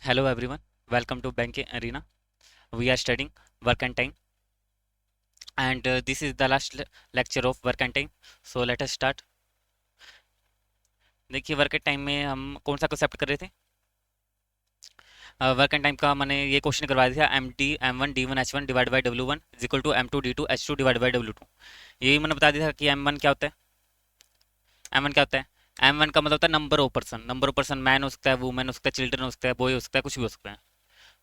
Hello everyone, welcome to Banking Arena. We are studying work and time, and this is the last lecture of work and time. So let us start. देखिए work and time में हम कौन सा concept कर रहे थे? Work and time का मैंने ये क्वेश्चन करवा दिया था, M1 D1 H1 divide by W1 is equal to M2 D2 H2 divide by W2। यही मैंने बता दिया था कि M1 क्या होता है। M1 क्या होता है? M1 का मतलब होता है नंबर ऑफ पर्सन मैन हो सकता है, वुमेन हो सकता है, चिल्ड्रन हो सकता है, बॉय हो सकता है, कुछ भी हो सकता है।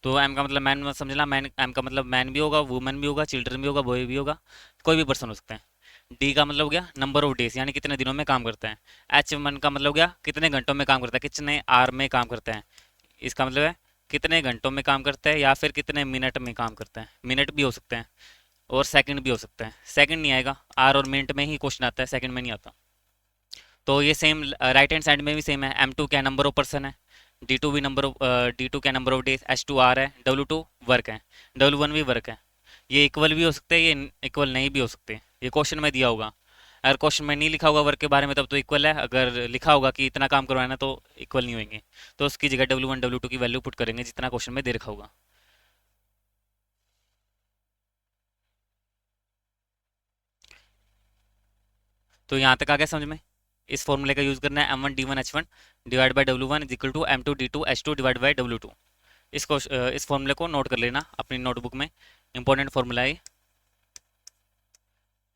तो एम का मतलब मैन समझना, मैन एम का मतलब मैन भी होगा, वुमेन भी होगा, चिल्ड्रन भी होगा, बॉय भी होगा, कोई भी पर्सन हो सकता है। डी का मतलब हो गया नंबर ऑफ डेज, यानी कितने दिनों में काम करता है। H1 का मतलब हो गया कितने घंटों में काम करता है, कितने आर में काम करता है। इसका मतलब है कितने घंटों में काम करता है या फिर कितने मिनट में काम करता है। मिनट भी हो सकते हैं और सेकंड भी हो सकता है। सेकंड नहीं आएगा, आर और मिनट में ही क्वेश्चन आता है, सेकंड में नहीं आता। तो ये सेम राइट हैंड साइड में भी सेम है। M2 क्या नंबर ऑफ पर्सन है, डी टू क्या number of days, H2 hour है, W2 वर्क है, W1 भी वर्क है। ये इक्वल भी हो सकते हैं, ये इक्वल नहीं भी हो सकते। ये क्वेश्चन में दिया होगा। अगर क्वेश्चन में नहीं लिखा होगा वर्क के बारे में तब तो इक्वल है, अगर लिखा होगा कि इतना काम करवाना तो इक्वल नहीं होंगे। तो उसकी जगह W1 W2 की वैल्यू पुट करेंगे जितना क्वेश्चन में दे रखा होगा। तो यहाँ तक आ गया समझ में। इस फॉर्मूले का यूज करना है, M1 D1 H1 divide by W1 is equal to M2 D2 H2 divide by W2। इस फॉर्मूले को नोट कर लेना अपनी नोटबुक में। इंपॉर्टेंट फॉर्मूला है,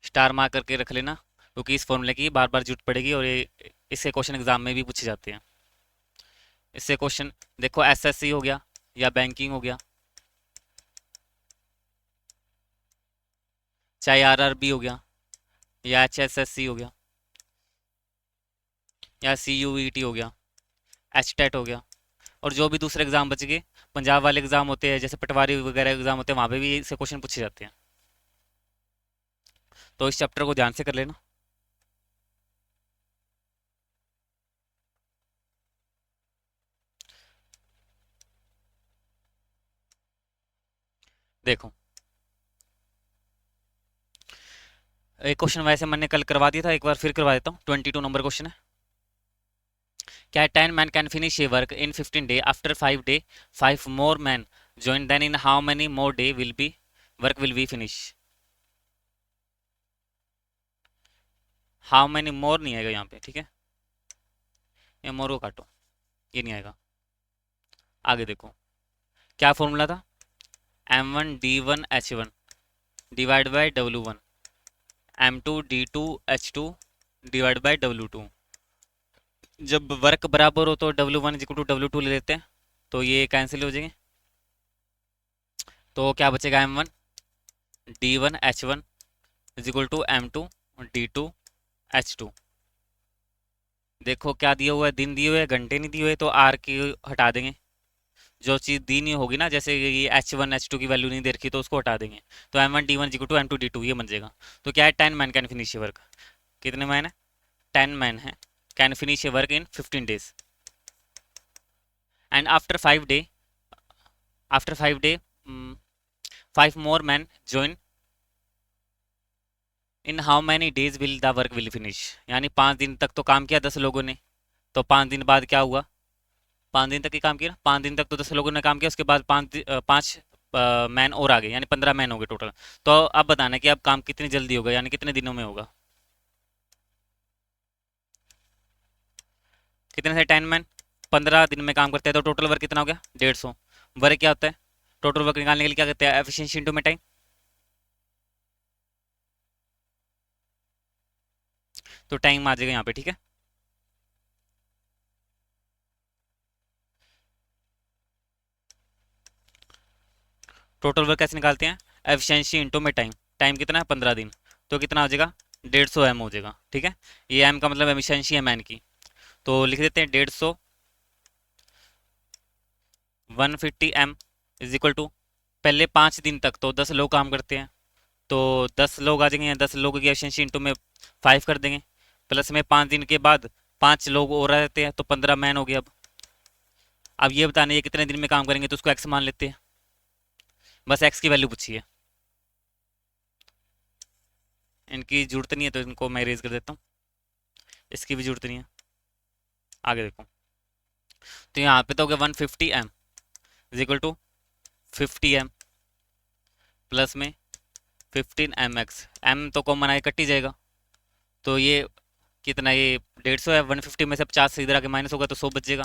स्टार मार्क करके रख लेना, क्योंकि इस फॉर्मूले की बार बार जरूरत पड़ेगी और ये इससे क्वेश्चन एग्जाम में भी पूछे जाते हैं। इससे क्वेश्चन देखो, एसएससी हो गया या बैंकिंग हो गया, चाहे आरआरबी हो गया या एचएसएससी हो गया या सीयूईटी हो गया, एचटेट हो गया, और जो भी दूसरे एग्जाम बच गए, पंजाब वाले एग्जाम होते हैं, जैसे पटवारी वगैरह एग्जाम होते हैं, वहां पे भी इससे क्वेश्चन पूछे जाते हैं। तो इस चैप्टर को ध्यान से कर लेना। देखो, एक क्वेश्चन वैसे मैंने कल करवा दिया था, एक बार फिर करवा देता हूँ। 22 नंबर क्वेश्चन है। क्या 10 man can finish A work in 15 day, after 5 day 5 more man join, then in how many more day will be work will be finish? How many more नहीं आएगा यहाँ पे, ठीक है। ये मोर को काटो, ये नहीं आएगा। आगे देखो, क्या फॉर्मूला था? M1 D1 H1 divide by W1, M2 D2 H2 divide by W2। जब वर्क बराबर हो तो W1 इक्वल टू W2 ले लेते हैं, तो ये कैंसिल हो जाएंगे। तो क्या बचेगा? M1 D1 H1 is equal to M2 D2 H2। देखो क्या दिया हुआ है, दिन दिए हुए हैं, घंटे नहीं दिए हुए, तो आर की हटा देंगे। जो चीज़ दी नहीं होगी ना, जैसे ये H1 H2 की वैल्यू नहीं दे रखी, तो उसको हटा देंगे। तो M1 D1 equal to M2 D2 ये बन जाएगा। तो क्या है, 10 man can finish A work. कितने मैन है? 10 मैन है, can finish A work in 15 days, and after 5 day 5 more man join, in how many days will the work will finish. यानी 5 दिन तक तो काम किया 10 लोगों ने, तो 5 दिन बाद क्या हुआ? 5 दिन तक ही काम किया ना, 5 दिन तक तो 10 लोगों ने काम किया, उसके बाद पाँच मैन और आ गए, यानी 15 मैन हो गए टोटल। तो अब बताना कि अब काम कितनी जल्दी होगा, यानी कितने दिनों में होगा। कितने से 10 मैन 15 दिन में काम करते हैं, तो टोटल वर्क कितना हो गया? 150। वर्क क्या होता है? टोटल वर्क निकालने के लिए क्या करते हैं? एफिशिएंसी इंटू में टाइम। तो टाइम आ जाएगा यहाँ पे, ठीक है। टोटल वर्क कैसे निकालते हैं? एफिशिएंसी इंटू में टाइम। टाइम कितना है? 15 दिन। तो कितना हो जाएगा? 150 M हो जाएगा, ठीक है। ये M का मतलब एफिशिएंसी है मैन की। तो लिख देते हैं 150 150 M इज इक्वल टू, पहले 5 दिन तक तो 10 लोग काम करते हैं, तो 10 लोग आ जाएंगे, 10 लोगों की एफिशिएंसी इंटू में 5 कर देंगे, प्लस में 5 दिन के बाद 5 लोग और रहते हैं, तो 15 मैन हो गए। अब ये बताने ये कितने दिन में काम करेंगे, तो उसको एक्स मान लेते हैं। बस एक्स की वैल्यू पूछी है, इनकी जरूरत नहीं है, तो इनको मैं रेज कर देता हूँ। इसकी भी जरूरत नहीं है। आगे देखो, तो यहाँ पे तो हो गया 150 M, is equal to 50m plus में 15mx। m तो कॉमन आए कट ही जाएगा, तो ये कितना, ये 150 है, 150 में से 50 इधर आके माइनस होगा तो 100 बचेगा।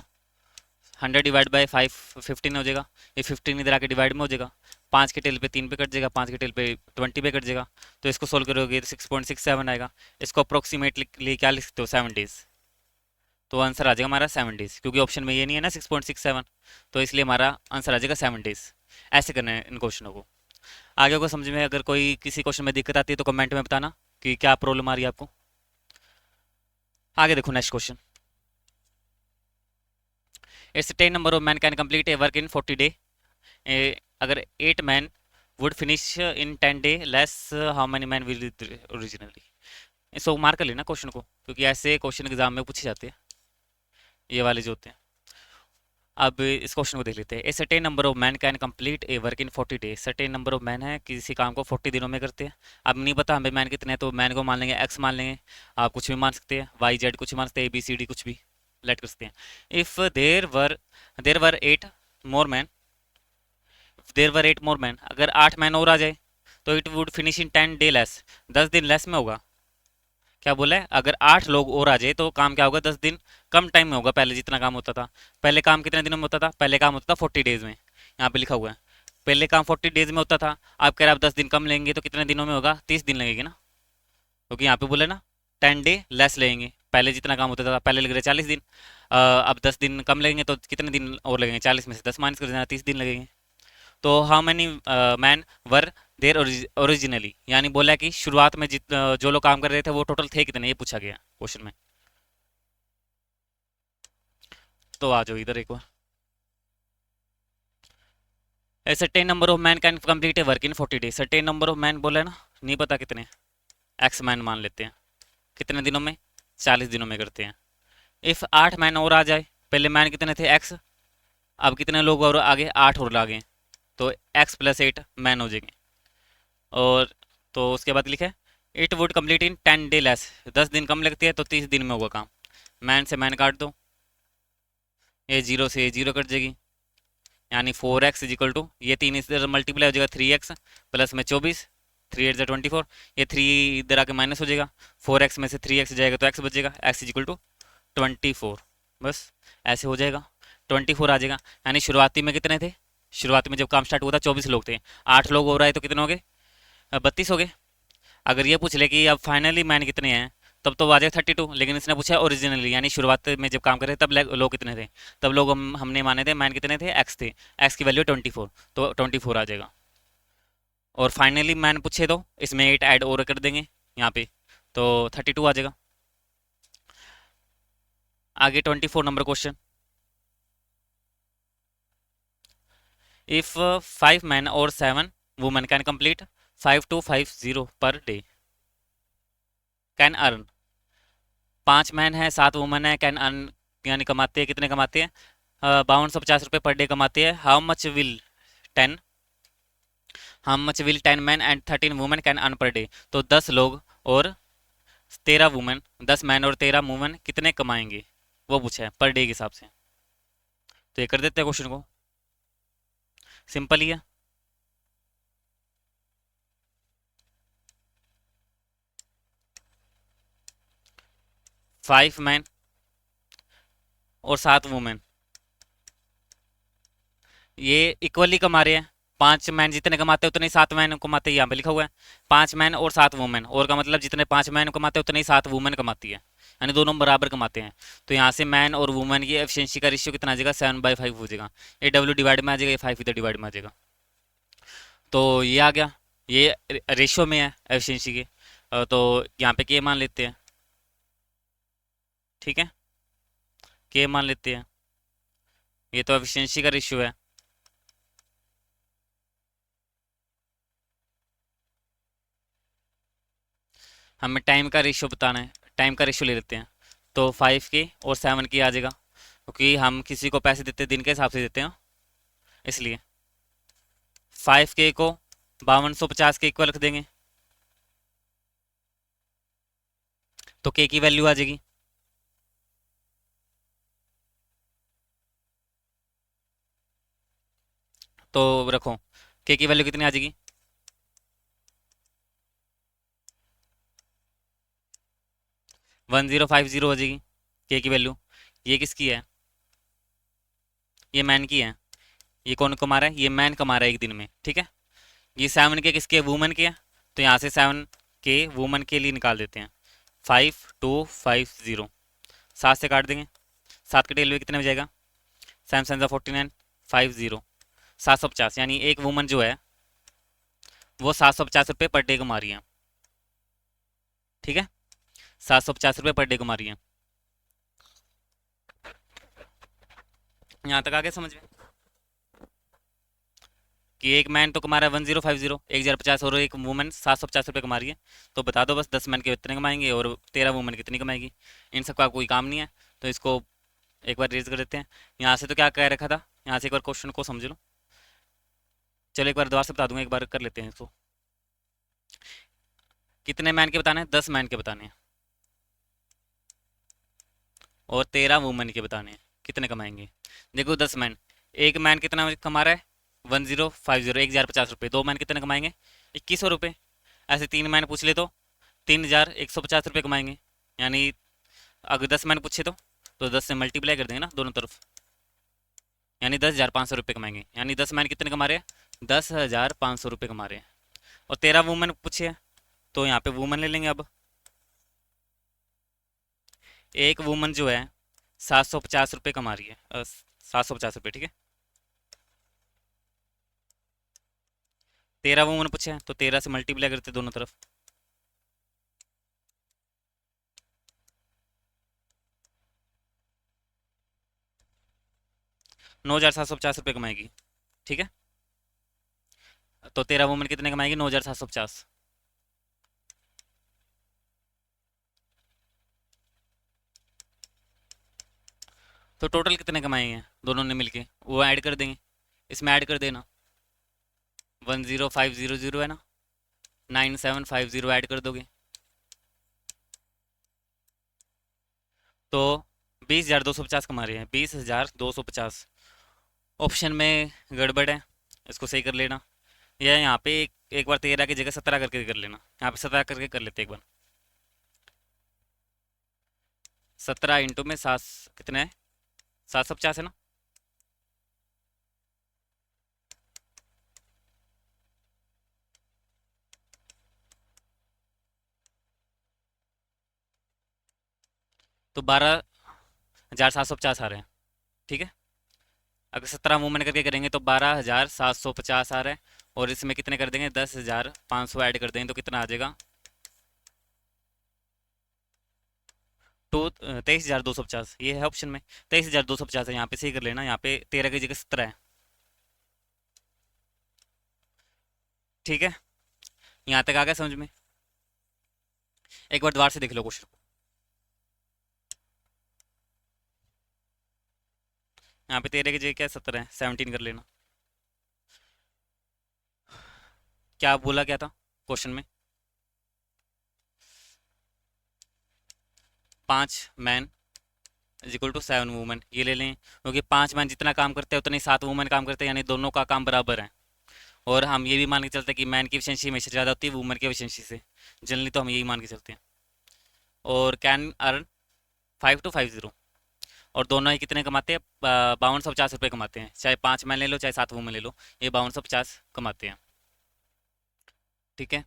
100 डिवाइड बाई 5 15 हो जाएगा, ये 15 इधर आके डिवाइड में हो जाएगा, 5 के टेल पे 3 पे कट जाएगा, 5 के टेल पे 20 पे कट जाएगा। तो इसको सोल्व करोगे तो 6.67 आएगा। इसको अप्रोक्सीमेटली क्या लिख सकते हो, 7 डेज। तो आंसर आ जाएगा हमारा 7 डेज, क्योंकि ऑप्शन में ये नहीं है ना 6.67, तो इसलिए हमारा आंसर आ जाएगा 7 डेज। ऐसे करना है इन क्वेश्चनों को। आगे को समझ में अगर कोई किसी क्वेश्चन में दिक्कत आती है तो कमेंट में बताना कि क्या प्रॉब्लम आ रही है आपको। आगे देखो next question. It's 10 number of man can complete a work in 40 day. अगर 8 man would finish in 10 day less, how many man will originally. इसको मार्क कर लेना क्वेश्चन को, क्योंकि ऐसे क्वेश्चन एग्जाम में पूछे जाते हैं ये वाले जो होते हैं। अब इस क्वेश्चन को देख लेते हैं। ए certain number of man can complete a work in 40 days. Certain number of man है, किसी काम को 40 दिनों में करते हैं। अब नहीं पता हमें मैन कितने हैं, तो मैन को मान लेंगे एक्स मान लेंगे। आप कुछ भी मान सकते हैं, वाई जेड कुछ मान सकते हैं, ए बी सी डी कुछ भी लेट कर सकते हैं। If there were 8 more man, there were 8 more man, अगर 8 मैन और आ जाए तो it would finish in 10 day less, 10 दिन लेस में होगा। क्या बोला है, अगर 8 लोग और आ जाए तो काम क्या होगा, 10 दिन कम टाइम में होगा पहले जितना काम होता था। पहले काम कितने दिनों में होता था, पहले काम होता था 40 डेज में, यहाँ पे लिखा हुआ है पहले काम 40 डेज में होता था। आप कह रहे आप 10 दिन कम लेंगे तो कितने दिनों में होगा, 30 दिन लगेंगे ना, क्योंकि यहाँ पे बोले ना 10 डे लेस लेंगे। पहले जितना काम होता था, पहले लग रहे 40 दिन, अब 10 दिन कम लगेंगे तो कितने दिन और लगेंगे, 40 में से 10 माइनस कर देना, 30 दिन लगेंगे। तो how many man were there originally, यानी बोला कि शुरुआत में जो लोग काम कर रहे थे वो टोटल थे कितने, ये पूछा गया क्वेश्चन में। तो आ जाओ इधर एक बार। A certain number of man can complete a work in 40 days. Certain number of man बोला है ना, नहीं पता कितने, एक्स मैन मान लेते हैं, कितने दिनों में, 40 दिनों में करते हैं। इफ 8 मैन और आ जाए, पहले मैन कितने थे एक्स, अब कितने लोग और आगे 8 और लागे, तो एक्स प्लस 8 मैन हो जाएंगे। और तो उसके बाद लिखे it would complete in 10 day less, 10 दिन कम लगती है तो 30 दिन में होगा काम। मैन से मैन काट दो, ये जीरो से ये जीरो कट जाएगी, यानी 4x इज इक्वल टू, ये 3 इधर मल्टीप्लाई हो जाएगा 3x प्लस में 24, 3 8 24, ये 3 इधर आके माइनस हो जाएगा, 4x में से 3x जाएगा तो x बचेगा, x इज इक्वल टू 24। बस ऐसे हो जाएगा, 24 आ जाएगा। यानी शुरुआती में कितने थे, शुरुआती में जब काम स्टार्ट हुआ था 24 लोग थे, 8 लोग हो रहा है तो कितने हो गए, 32 हो गए। अगर ये पूछ ले कि अब फाइनली मैन कितने हैं, तब तो आ जाए 32, लेकिन इसने पूछा ओरिजिनली, यानी शुरुआत में जब काम कर रहे थे तब लोग कितने थे, तब लोग हमने माने थे मैन कितने थे, एक्स थे, एक्स की वैल्यू 24, तो 24 आ जाएगा। और फाइनली मैन पूछे तो इसमें 8 ऐड और कर देंगे यहाँ पे, तो 32 आ जाएगा। आगे 24 नंबर क्वेश्चन। इफ 5 मैन और 7 women can complete 5250 per day, can earn, 5 man है 7 वुमेन है, कैन अर्न यानी कमाते हैं, कितने कमाते हैं, 5250 रुपये पर डे कमाते हैं। Ten how much will 10 man and 13 women can earn per day, तो 10 लोग और 13 वुमेन, 10 मैन और 13 वुमेन कितने कमाएंगे, वो पूछा है पर डे के हिसाब से। तो ये कर देते हैं क्वेश्चन को, सिंपल ही है। 5 मैन और 7 वुमेन ये इक्वली कमा रहे हैं, 5 मैन जितने कमाते हैं उतने ही 7 मैन कमाते हैं, यहाँ पे लिखा हुआ है 5 मैन और 7 वुमेन, और का मतलब जितने 5 मैन कमाते हैं उतने ही 7 वुमेन कमाती है, यानी दोनों बराबर कमाते हैं। तो यहाँ से मैन और वुमेन की एफिशिएंसी का रेशियो कितना आ जाएगा, 7/5 हो जाएगा, ये डब्ल्यू डिवाइड में आ जाएगा, ये 5 इधर डिवाइड में आ जाएगा। तो ये आ गया, ये रेशियो में है एफिशिएंसी के, तो यहाँ पे के मान लेते हैं, ठीक है, के मान लेते हैं, ये तो एफिशिएंसी का रेशियो है। हमें टाइम का रेशियो बताना है, टाइम का रेशियो ले लेते हैं, तो 5 के और 7 की आ जाएगा, क्योंकि हम किसी को पैसे देते हैं दिन के हिसाब से देते हैं, इसलिए 5 के को 5250 के इक्वल रख देंगे, तो के की वैल्यू आ जाएगी तो रखो, के की वैल्यू कितनी आ जाएगी? 1050 हो जाएगी के की वैल्यू। ये किसकी है? ये मैन की है। ये कौन कमा रहा है? ये मैन कमा रहा है एक दिन में, ठीक है। ये 7 के किसके है? वुमन के है। तो यहाँ से 7 के वुमन के लिए निकाल देते हैं। 5250, 7 से काट देंगे। 7 के टेल में कितने में जाएगा? 7 7 49, 50, 750। यानी एक वुमन जो है वो 750 रुपये पर डे कमा रही है, ठीक है। 750 रुपये पर डे कमा रही है। यहाँ तक आ गया समझ में कि एक मैन तो कमा रहा है 1050, 1050, और एक वुमन 750 रुपये कमा रही है। तो बता दो बस 10 मैन के कितने कमाएंगे और 13 वुमन कितनी कमाएगी। इन सबका कोई काम नहीं है, तो इसको एक बार रेज कर देते हैं। यहाँ से तो क्या कह रखा था, यहाँ से एक बार क्वेश्चन को समझ लो। चलो एक बार दोबारा से बता दूंगा, एक बार कर लेते हैं इसको। कितने मैन के बताने हैं? 10 मैन के बताने हैं, और 13 वुमन के बताने हैं कितने कमाएंगे। देखो 10 मैन, एक मैन कितना कमा रहा है? 1050, 1050 रुपये। 2 मैन कितने कमाएंगे? 2100 रुपये। ऐसे 3 मैन पूछ ले तो 3150 रुपये कमाएंगे। यानी अगर 10 मैन पूछे तो 10 से मल्टीप्लाई कर देंगे ना दोनों तरफ, यानी 10,500 रुपये कमाएंगे। यानी 10 मैन कितने कमा रहे हैं? 10,500 रुपये कमा रहे हैं। और 13 वुमन पूछे हैं, तो यहाँ पे वुमन ले लेंगे अब। एक वुमन जो है 750 रुपये कमा रही है, 750 रुपये, ठीक है। 13 वुमन पूछे हैं तो 13 से मल्टीप्लाई करते दोनों तरफ। ₹9,750 कमाएगी, ठीक है। तो 13 वुमन कितने कमाएगी? 9,750। तो टोटल कितने कमाएंगे दोनों ने मिलके, वो ऐड कर देंगे। इसमें ऐड कर देना। 10500 है ना, 9750 ऐड कर दोगे तो 20,250 कमा रहे हैं। 20,250। ऑप्शन में गड़बड़ है, इसको सही कर लेना। या यहाँ पे एक बार 13 की जगह 17 करके कर लेना। यहाँ पे 17 करके कर लेते एक बार। 17 इंटू में 7 कितने है? 750 है ना। तो 12,750 आ रहे हैं, ठीक है। अगर 17 वुमेन करके करेंगे तो 12,750 आ रहा है। और इसमें कितने कर देंगे? 10,500 ऐड कर देंगे तो कितना आ जाएगा? 23,250। ये है ऑप्शन में 23,250 है। यहाँ पे सही कर लेना। यहाँ पे 13 की जगह 17 है, ठीक है। यहाँ तक आ गया समझ में? एक बार दोबारा से देख लो क्वेश्चन। यहाँ पे 13 की जगह क्या 17 है, 17 कर लेना। क्या बोला क्या था क्वेश्चन में? 5 man is equal to 7 women, ये ले लें। क्योंकि 5 मैन जितना काम करते हैं उतने ही 7 वुमेन काम करते हैं, यानी दोनों का काम बराबर है। और हम ये भी मान के चलते हैं कि मैन की एफिशिएंसी हमेशा ज़्यादा होती है वुमेन की एफिशिएंसी से। जनरली तो हम यही मान के चलते हैं। और कैन अर्न 5250। और दोनों ही कितने कमाते हैं? 5250 रुपये कमाते हैं। चाहे 5 मैन ले लो चाहे 7 वुमेन ले लो, ये 5250 कमाते हैं, ठीक है।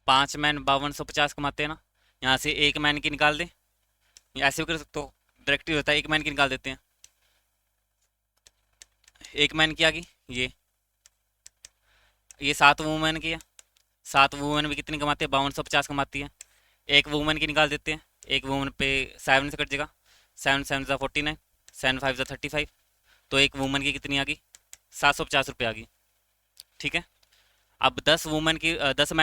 5 मैन 5250 कमाते हैं ना। यहाँ से एक मैन की निकाल दें, ऐसे भी कर सकते हो। डायरेक्ट ही होता है, एक मैन की निकाल देते हैं। एक मैन की आ गई ये 7 वुमेन की है। 7 वुमेन भी कितनी कमाती है? 5250 कमाती है। एक वुमेन की निकाल देते हैं। एक वुमेन पे 7 से कट जाएगा। 7 7 49, 7 5 35। तो एक वुमेन की कितनी आ गई? 750 रुपये आ गई, ठीक है। अब 10 मैन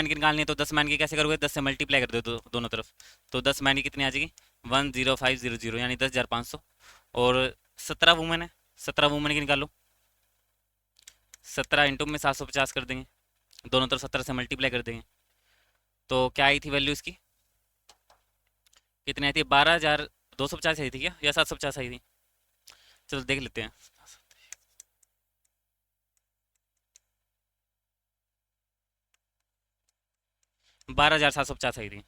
की निकालनी है तो 10 मैन की कैसे करोगे? 10 से मल्टीप्लाई कर दो दोनों तरफ। तो 10 मैन की कितनी आ जाएगी? 10500, यानी 10,500। और 17 वुमेन है, 17 वुमेन की निकालो। 17 इंटू में 750 कर देंगे, दोनों तरफ 17 से मल्टीप्लाई कर देंगे। तो क्या आई थी वैल्यू इसकी, कितनी आई थी, 12,250 आई थी क्या, या 750 आई थी? चलो देख लेते हैं। 12,750 आई थी।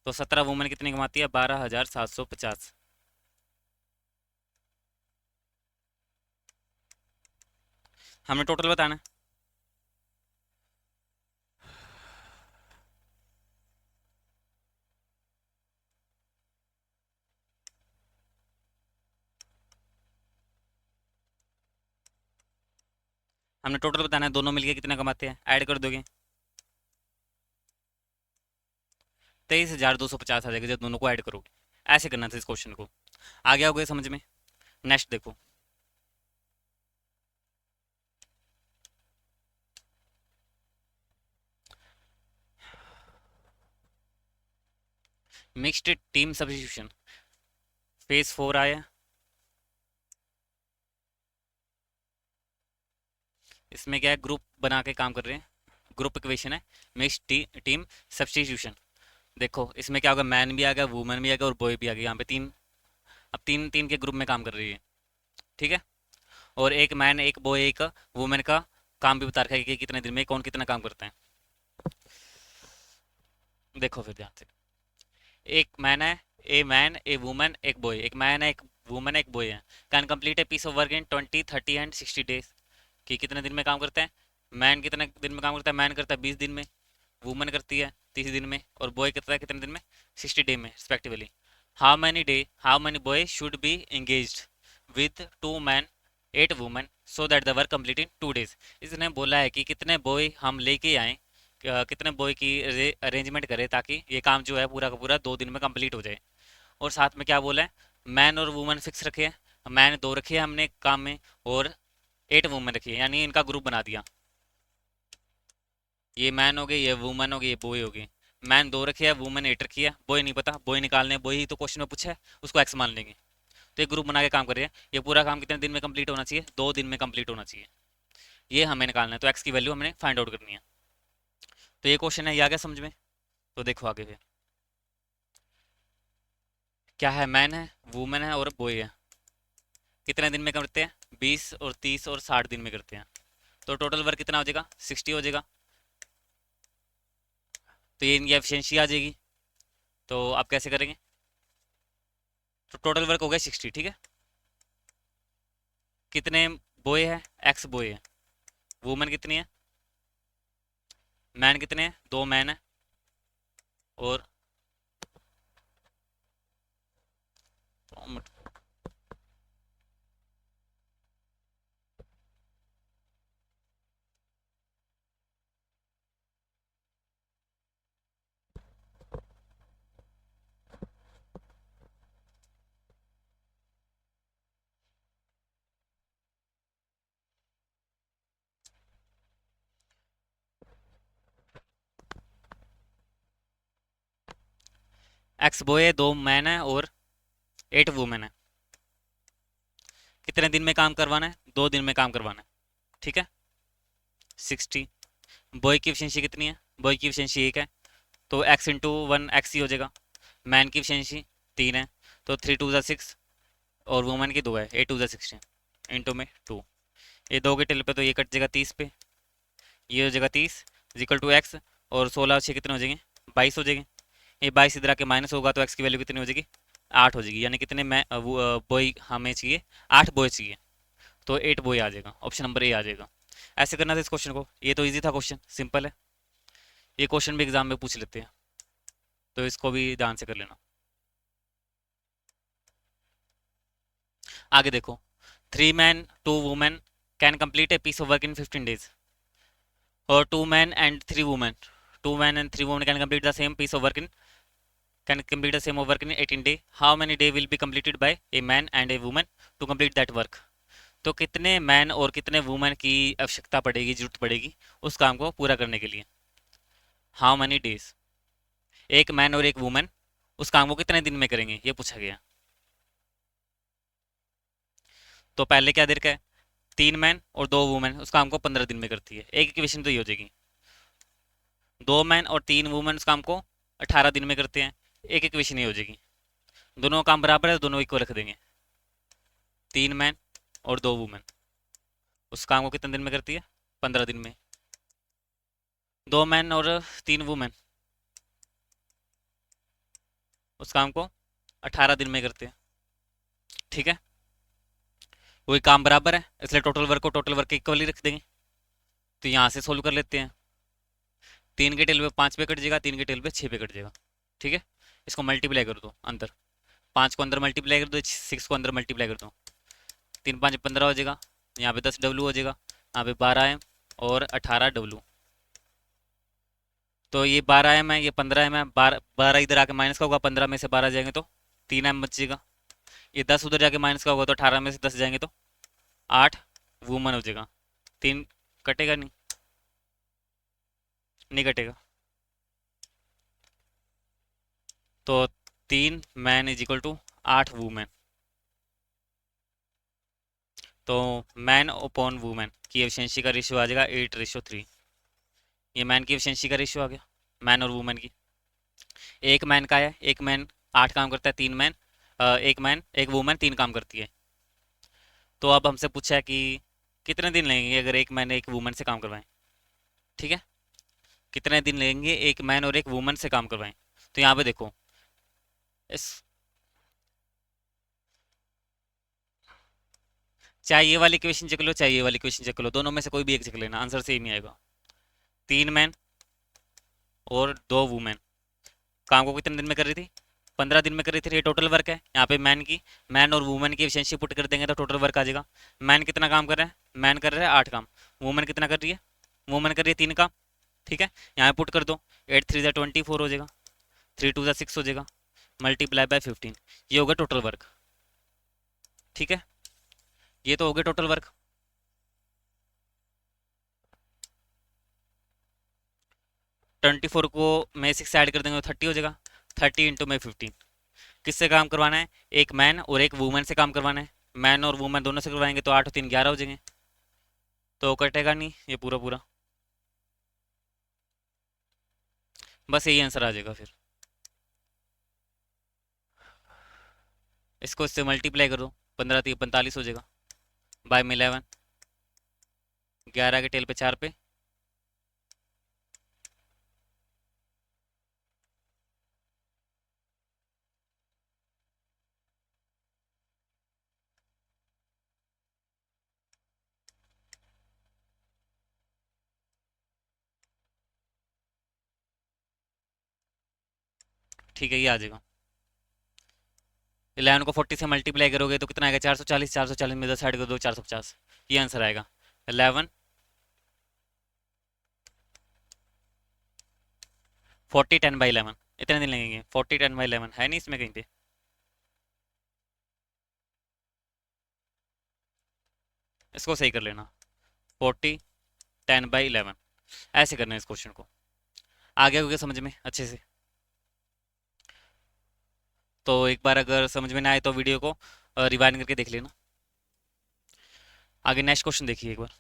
तो 17 वुमेन कितनी कमाती है, 12,750। हमने टोटल बताना है। हमने टोटल बताना है, दोनों मिलके कितना कमाते हैं, ऐड कर दोगे। 23,250 आ जाएगा जब दोनों को ऐड करोगे। ऐसे करना था इस क्वेश्चन को। आ गया होगा समझ में। नेक्स्ट देखो। मिक्स्ड टीम सब्स्टिट्यूशन, फेज 4 आया। इसमें क्या है, ग्रुप बना के काम कर रहे हैं, ग्रुप इक्वेशन है। Mixed team substitution. देखो इसमें क्या होगा, मैन भी आ गया, वुमेन भी आ गया और बॉय भी आ गया, यहाँ पे तीन। अब तीन तीन के ग्रुप में काम कर रही है, ठीक है। और एक मैन एक बॉय एक वुमेन का काम भी बता रखा है कि कितने दिन में कौन कितना काम करता है। देखो फिर ध्यान से, एक मैन ए वुमन एक बॉय, एक मैन है एक वुमन एक बॉय है, can complete a piece of work in 20, 30 and 60 days. कि कितने दिन में काम करते हैं, मैन कितने दिन में काम करता है, मैन करता है 20 दिन में, वुमन करती है 30 दिन में, और बॉय करता है कितने दिन में, 60 डे में respectively. How many boy should be engaged with 2 man 8 women so that the work complete in 2 days. इसने बोला है कि कितने बॉय हम लेके आए, कितने बॉय की अरेंजमेंट करें ताकि ये काम जो है पूरा का पूरा 2 दिन में कंप्लीट हो जाए। और साथ में क्या बोला है, मैन और वुमन फिक्स रखे हैं, मैन दो रखे हैं हमने काम में, और 8 वुमेन रखी है, यानी इनका ग्रुप बना दिया। ये मैन हो गए, ये वुमन हो गई, ये बॉय हो गई। मैन दो रखे है, वुमन 8 रखी है, बॉय नहीं पता, बॉय निकालने, बॉय ही तो क्वेश्चन में पूछा है, उसको एक्स मान लेंगे। तो ये ग्रुप बना के काम कर रहे हैं। ये पूरा काम कितने दिन में कंप्लीट होना चाहिए, 2 दिन में कंप्लीट होना चाहिए। ये हमें निकालना है, तो एक्स की वैल्यू हमें फाइंड आउट करनी है। तो ये क्वेश्चन है, ये आ गया समझ में। तो देखो आगे फिर क्या है, मैन है वुमेन है और बॉय है, कितने दिन में करते हैं, 20 और 30 और 60 दिन में करते हैं। तो टोटल वर्क कितना हो जाएगा, 60 हो जाएगा। तो ये इनकी एफिशिएंसी आ जाएगी। तो आप कैसे करेंगे, तो टोटल वर्क हो गया 60, ठीक है। कितने बॉय है, एक्स बॉय है, वुमेन कितनी है, मैन कितने हैं, 2 मैन है, और एक्स बॉय है, 2 मैन है और 8 वुमेन है। कितने दिन में काम करवाना है, 2 दिन में काम करवाना है, ठीक है। 60। बॉय की एफिशिएंसी कितनी है, बॉय की एफिशिएंसी 1 है, तो x × 1 एक्स ही हो जाएगा। मैन की एफिशिएंसी 3 है, तो 3 × 2 = 6, और वुमेन की 2 है, 8 × 2 = 16 इंटू में 2। ये 2 के टिल पे तो ये कट जाएगा 30 पे, ये हो जाएगा 30 इक्वल टू एक्स, और 16 और 6 कितने हो जाएंगे, 22 हो जाएंगे। ये 22 इधर आके माइनस होगा, तो एक्स की वैल्यू कितनी हो जाएगी, 8 हो जाएगी। यानी कितने मैं बॉय हमें चाहिए, 8 बॉय चाहिए। तो 8 बॉय आ जाएगा, ऑप्शन नंबर ए आ जाएगा। ऐसे करना था इस क्वेश्चन को, ये तो इजी था क्वेश्चन, सिंपल है। ये क्वेश्चन भी एग्जाम में पूछ लेते हैं, तो इसको भी ध्यान से कर लेना। आगे देखो, 3 men 2 women can complete a piece of work in 15 days, और 2 men and 3 women can complete the same piece of work in can complete the same of work in 18 day. How many day will be completed by a man and a woman to complete that work? तो कितने man और कितने women की आवश्यकता पड़ेगी, जरूरत पड़ेगी उस काम को पूरा करने के लिए। हाउ many डेज, एक मैन और एक वुमेन उस काम को कितने दिन में करेंगे, ये पूछा गया। तो पहले क्या दे रखा है, 3 मैन और 2 वुमेन उस काम को 15 दिन में करती है, एक इक्वेशन तो ये हो जाएगी। 2 मैन और 3 वुमेन उस काम को 18 दिन में करते हैं। एक इक्वेशन ही हो जाएगी, दोनों का काम बराबर है, दोनों इक्वल रख देंगे। 3 मैन और 2 वुमेन उस काम को कितने दिन में करती है? 15 दिन में। 2 मैन और 3 वुमेन उस काम को 18 दिन में करते हैं। ठीक है, वही काम बराबर है, इसलिए टोटल वर्क को टोटल वर्क के इक्वल ही रख देंगे। तो यहाँ से सोल्व कर लेते हैं। 3 के टेल पे 5 पे कट जाएगा, 3 के टेल पे 6 पे कट जाएगा। ठीक है, इसको मल्टीप्लाई कर दो अंदर, 5 को अंदर मल्टीप्लाई कर दो, 6 को अंदर मल्टीप्लाई कर दो, 3 5 15 हो जाएगा। यहाँ पे 10 डब्लू हो जाएगा, यहाँ पे 12 एम और 18 डब्लू। तो ये 12 एम है, ये 15 एम है, 12 इधर आके माइनस का होगा, 15 में से 12 जाएंगे तो 3 एम बच जाएगा। ये 10 उधर जाके माइनस का होगा तो 18 में से 10 जाएंगे तो 8 वुमन हो जाएगा। 3 कटेगा नहीं, नहीं कटेगा। तो 3 man is equal to 8 women. तो मैन अपॉन वुमेन की एफिशिएंसी का रेशियो आ जाएगा 8:3। ये मैन की एफिशिएंसी का रेशियो आ गया, मैन और वुमेन की। एक मैन का है, एक मैन 8 काम करता है, 3 मैन एक मैन एक वुमेन 3 काम करती है। तो अब हमसे पूछा है कि कितने दिन लगेंगे अगर एक मैन एक वुमेन से काम करवाएं। ठीक है, कितने दिन लेंगे एक मैन और एक वुमेन से काम करवाएं। तो यहाँ पे देखो, इस चाहे ये वाली इक्वेशन चेक लो, चाहे ये वाली इक्वेशन चेक लो, दोनों में से कोई भी एक चेक लेना, आंसर सेम ही आएगा। 3 मैन और 2 वुमेन काम को कितने दिन में कर रही थी? 15 दिन में कर रही थी। ये टोटल वर्क है, यहाँ पे मैन और वुमेन की एफिशिएंसी पुट कर देंगे तो टोटल वर्क आ जाएगा। मैन कितना काम कर रहा है? मैन कर रहा है 8 काम। वुमेन कितना कर रही है? वुमेन कर रही है 3 काम। ठीक है, यहाँ पुट कर दो, 8 3 24 हो जाएगा, 3 2 6 हो जाएगा, मल्टीप्लाई बाय 15। ये होगा टोटल वर्क। ठीक है, ये तो हो गया टोटल वर्क। 24 को में 6 ऐड कर देंगे तो 30 हो जाएगा। 30 इंटू में 15। किससे काम करवाना है? एक मैन और एक वुमेन से काम करवाना है। मैन और वुमेन दोनों से करवाएंगे तो 8 और 3 11 हो जाएंगे, तो कटेगा नहीं ये पूरा पूरा। बस यही आंसर आ जाएगा फिर। इसको इससे मल्टीप्लाई करो, 15 3 45 हो जाएगा, बाय में 11, 11 के टेल पे 4 पे, ठीक है ये आ जाएगा। 11 को 40 से मल्टीप्लाई करोगे तो कितना आएगा? 440, 440 में 10 ऐड कर दो, 450। ये आंसर आएगा। 11 40 10/11 इतने दिन लगेंगे। 40 10/11 है नहीं इसमें कहीं पे? इसको सही कर लेना, 40 10/11 ऐसे करना है इस क्वेश्चन को। आ गया होगा समझ में अच्छे से? तो एक बार अगर समझ में ना आए तो वीडियो को रिवाइंड करके देख लेना। आगे नेक्स्ट क्वेश्चन देखिए एक बार।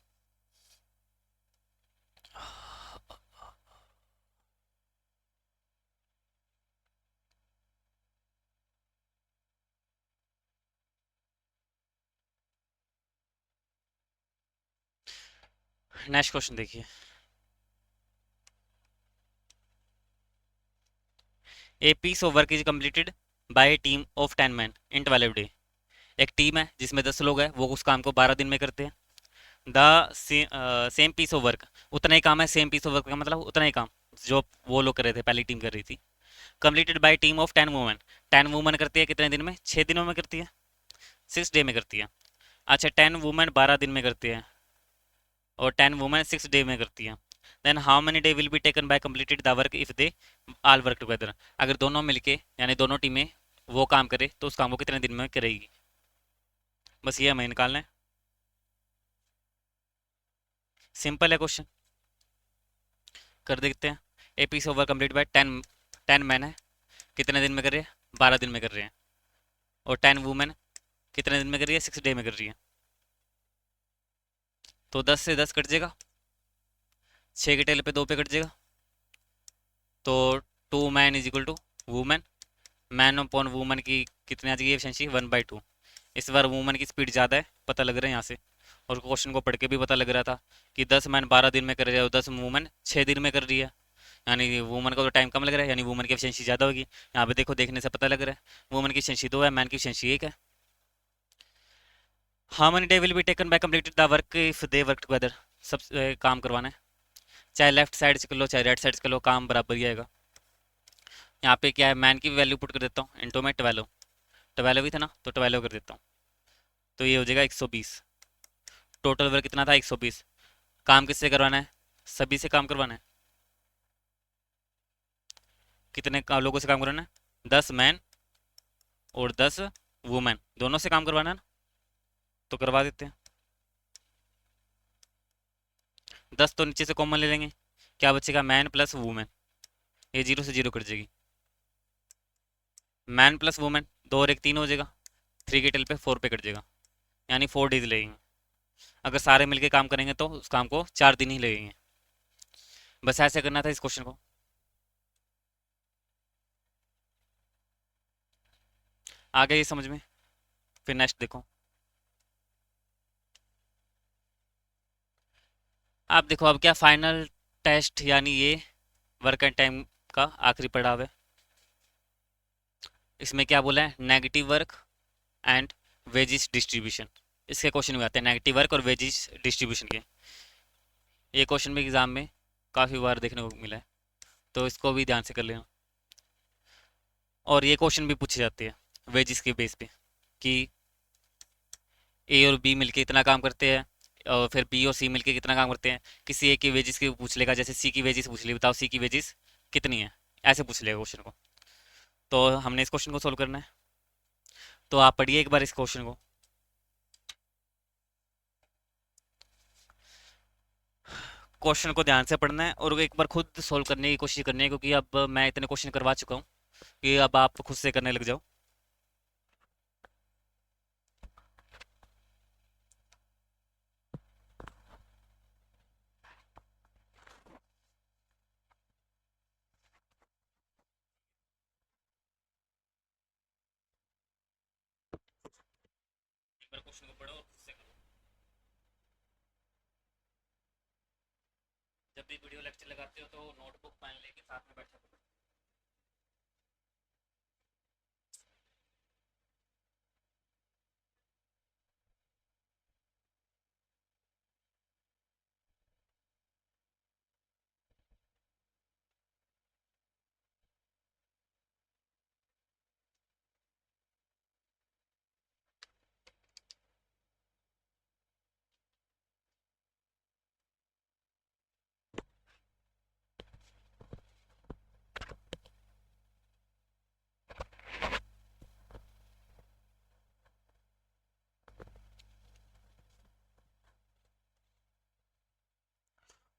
नेक्स्ट क्वेश्चन देखिए। A piece of work is completed by a team of 10 man in 12 day. एक टीम है जिसमें 10 लोग हैं, वो उस काम को 12 दिन में करते हैं। The same piece of work, उतना ही काम है। सेम पीस ऑफ वर्क का मतलब उतना ही काम जो वो लोग कर रहे थे, पहली टीम कर रही थी। Completed by team of 10 women. 10 women करती है कितने दिन में? 6 दिनों में करती है, 6 डे में करती है। अच्छा, 10 वुमेन 12 दिन में करती है और 10 वुमेन 6 डे में करती है। Then how many day will be taken by completed the work if they all work together. अगर दोनों मिलके यानी दोनों टीमें वो काम करे तो उस काम को कितने दिन में करेगी? बस ये हमें निकालना है। सिंपल है क्वेश्चन, कर देखते हैं। A piece of work complete by 10 man है, कितने दिन में कर रहे हैं? 12 दिन में कर रहे हैं। और 10 वुमेन कितने दिन में कर रही है? 6 डे में कर रही है। तो 10 से 10 कट जाएगा, 6 के टेल पे 2 पे कट जाएगा, तो two man is equal to women, man upon woman की कितनी आ जाएगी एफिशिएंसी 1/2। इस बार वूमन की स्पीड ज़्यादा है, पता लग रहा है यहाँ से, और क्वेश्चन को पढ़ के भी पता लग रहा था कि 10 मैन 12 दिन में कर रही है और 10 वूमन 6 दिन में कर रही है, यानी वूमन का तो टाइम कम लग रहा है, यानी वूमन की एफिशिएंसी ज़्यादा होगी। यहाँ पे देखो, देखने से पता लग रहा है वूमन की एफिशिएंसी 2 है, मैन की एफिशिएंसी 1 है। How many day will be taken by completed the work if they work together. सब काम करवाना है, चाहे लेफ्ट साइड से कर लो चाहे राइट साइड से कर लो, काम बराबर ही आएगा। यहाँ पे क्या है, मैन की वैल्यू पुट कर देता हूँ, इंटू में 12, 12 ही था ना, तो 12 कर देता हूँ, तो ये हो जाएगा 120। टोटल वर्क कितना था, 120। काम किससे करवाना है, सभी से काम करवाना है। कितने लोगों से काम करवाना है, 10 मैन और 10 वुमेन, दोनों से काम करवाना है ना, तो करवा देते हैं। 10 तो नीचे से कॉमन ले लेंगे, क्या बचेगा, मैन प्लस वुमेन, ये 0 से 0 कट जाएगी। मैन प्लस वुमेन, 2 और 1 3 हो जाएगा, 3 के टेल पे 4 पे कट जाएगा, यानी 4 डेज लगेंगे। अगर सारे मिलके काम करेंगे तो उस काम को 4 दिन ही लगेंगे। बस ऐसे करना था इस क्वेश्चन को। आ गया ये समझ में, फिर नेक्स्ट देखो। आप देखो अब क्या, फाइनल टेस्ट यानी ये वर्क एंड टाइम का आखिरी पड़ाव है। इसमें क्या बोला है, negative work and wages distribution. इसके क्वेश्चन में आते हैं नेगेटिव वर्क और वेजिस डिस्ट्रीब्यूशन के। ये क्वेश्चन भी एग्जाम में काफ़ी बार देखने को मिला है, तो इसको भी ध्यान से कर लेना। और ये क्वेश्चन भी पूछे जाते हैं वेजिस के बेस पे, कि ए और बी मिलके इतना काम करते हैं, और फिर बी और सी मिलके कितना काम करते हैं। किसी एक की वेजिस की पूछ लेगा, जैसे सी की वेजिस पूछ ली, बताओ सी की वेजिस कितनी है, ऐसे पूछ लेगा क्वेश्चन को। तो हमने इस क्वेश्चन को सोल्व करना है, तो आप पढ़िए एक बार इस क्वेश्चन को। क्वेश्चन को ध्यान से पढ़ना है और एक बार खुद सोल्व करने की कोशिश करनी है, क्योंकि अब मैं इतने क्वेश्चन करवा चुका हूँ कि अब आप खुद से करने लग जाओ। एक बार क्वेश्चन को पढ़ो और खुद से करो। जब भी वीडियो लेक्चर लगाते हो तो नोटबुक पेन लेके साथ में बैठा करो।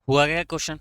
हुआ क्या क्वेश्चन,